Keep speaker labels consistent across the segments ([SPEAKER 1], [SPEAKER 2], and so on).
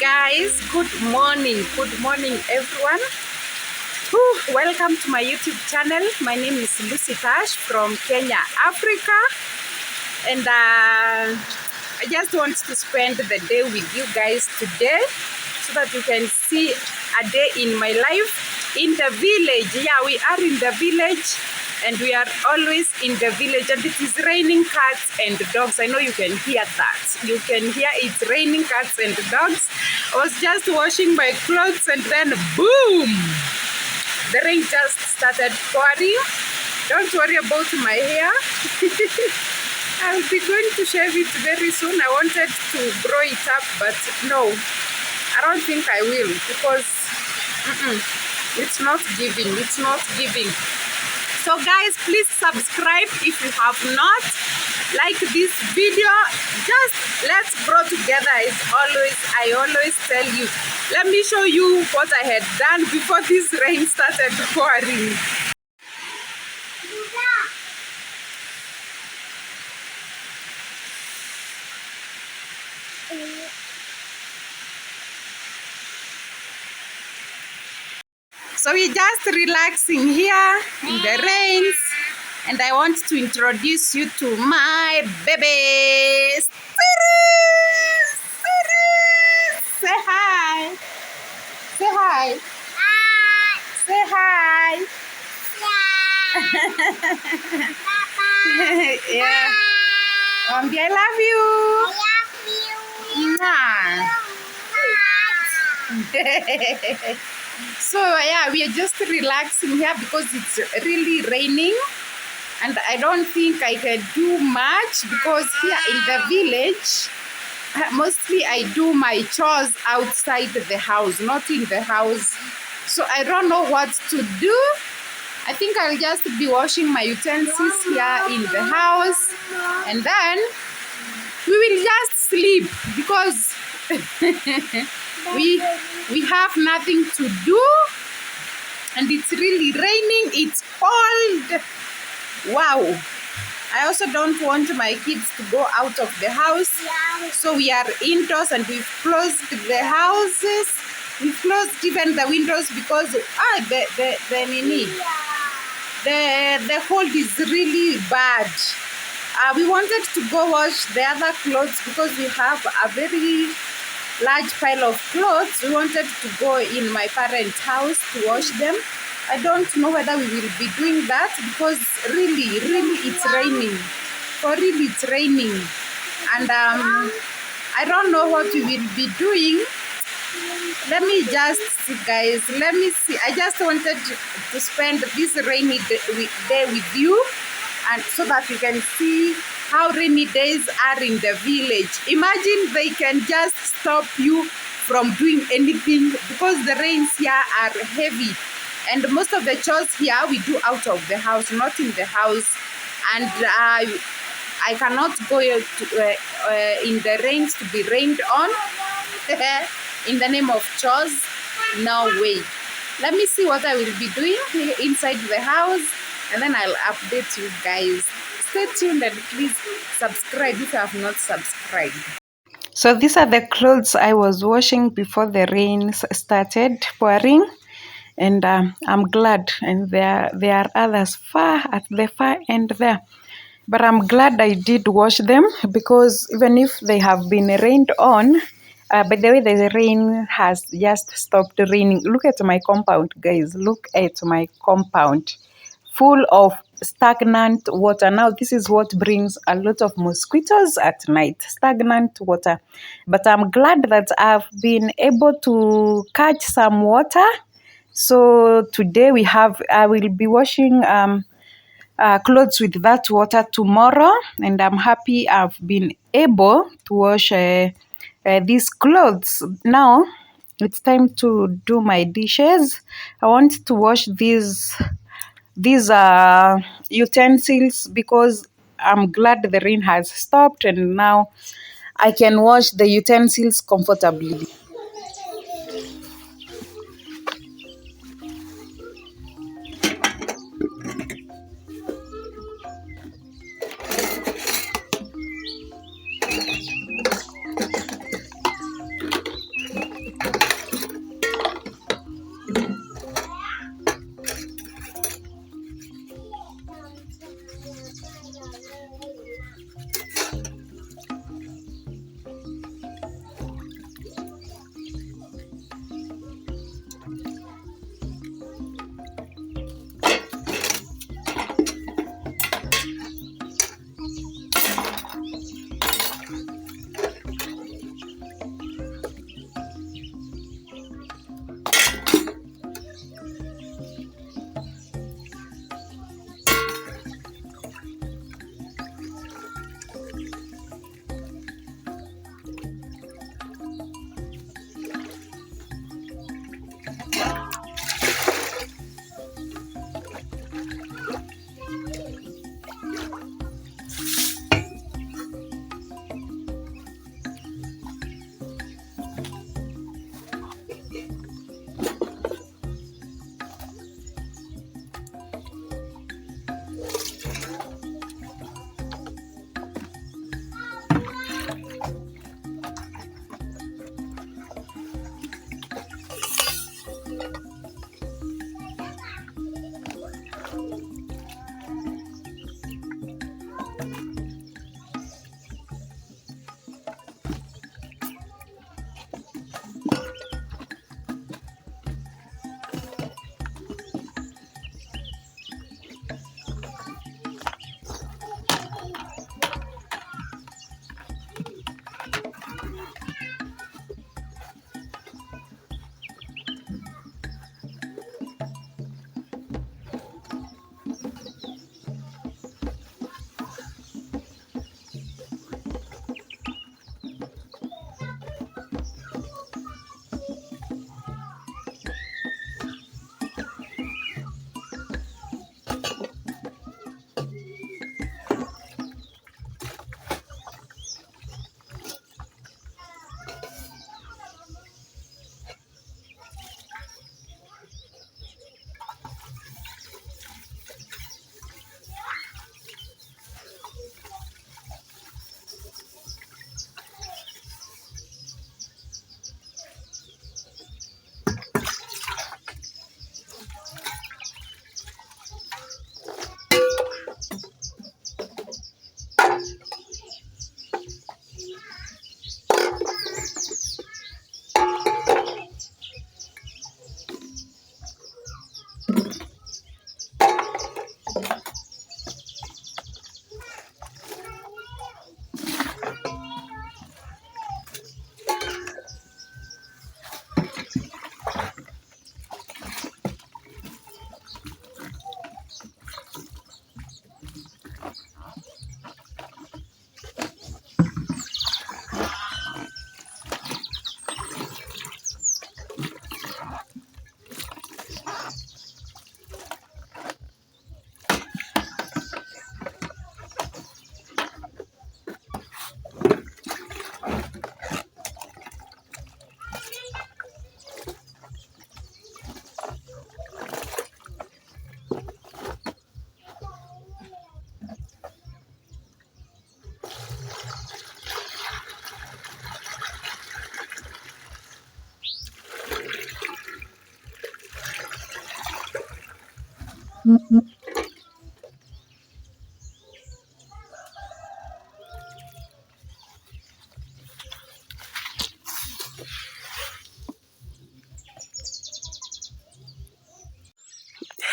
[SPEAKER 1] guys, good morning everyone. Welcome to my YouTube channel. My name is Lucy Tash from Kenya, Africa, and I just want to spend the day with you guys today so that you can see a day in my life in the village. Yeah, we are in the village and we are always in the village, and it is raining cats and dogs. I know you can hear that. You can hear it's raining cats and dogs. I was just washing my clothes and then boom! The rain just started pouring. Don't worry about my hair. I'll be going to shave it very soon. I wanted to grow it up, but no, I don't think I will because it's not giving. It's not giving. So guys, please subscribe if you have not. Like this video, just let's grow together as always. I always tell you. Let me show you what I had done before this rain started pouring. So we're just relaxing here in the rains, and I want to introduce you to my babies. Say hi. Say hi. Hi. Say hi. Yeah. Yeah. Mombi, I love you. Mwah. So yeah, we are just relaxing here because it's really raining, and I don't think I can do much because here in the village, mostly I do my chores outside the house, not in the house. So I don't know what to do. I think I'll just be washing my utensils here in the house, and then we will just sleep because we have nothing to do, and it's really raining. It's cold. Wow. I also don't want my kids to go out of the house, so we are indoors, and we've closed the houses. We've closed even the windows because the cold is really bad. We wanted to go wash the other clothes because we have a very large pile of clothes. We wanted to go in my parents' house to wash them. I don't know whether we will be doing that because really it's raining. For really it's raining, and I don't know what we will be doing. Let me just see, guys. Let me see. I just wanted to spend this rainy day with you, and so that you can see how rainy days are in the village. Imagine they can just stop you from doing anything because the rains here are heavy, and most of the chores here we do out of the house, not in the house. And I cannot go in the rains to be rained on in the name of chores. No way. Let me see what I will be doing inside the house, and then I'll update you guys. Stay tuned and please subscribe if you have not subscribed. So these are the clothes I was washing before the rain started pouring, and I'm glad. And there are others far at the far end there, but I'm glad I did wash them because even if they have been rained on, by the way, the rain has just stopped raining. Look at my compound, guys. Look at my compound, full of stagnant water. Now this is what brings a lot of mosquitoes at night, stagnant water. But I'm glad that I've been able to catch some water. So today I will be washing clothes with that water tomorrow, and I'm happy I've been able to wash these clothes. Now it's time to do my dishes. I want to wash these utensils because I'm glad the rain has stopped, and now I can wash the utensils comfortably.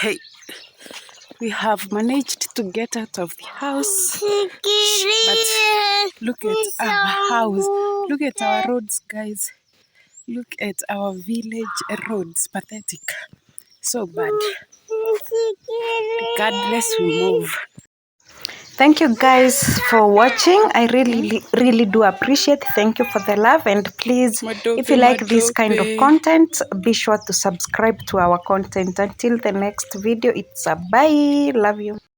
[SPEAKER 1] Hey, we have managed to get out of the house. But look at our house. Look at our roads, guys. Look at our village roads. Pathetic. So bad. Regardless, we move. Thank you guys for watching. I really do appreciate. Thank you for the love, and please, if you like this kind of content, be sure to subscribe to our content. Until the next video, it's a bye. Love you.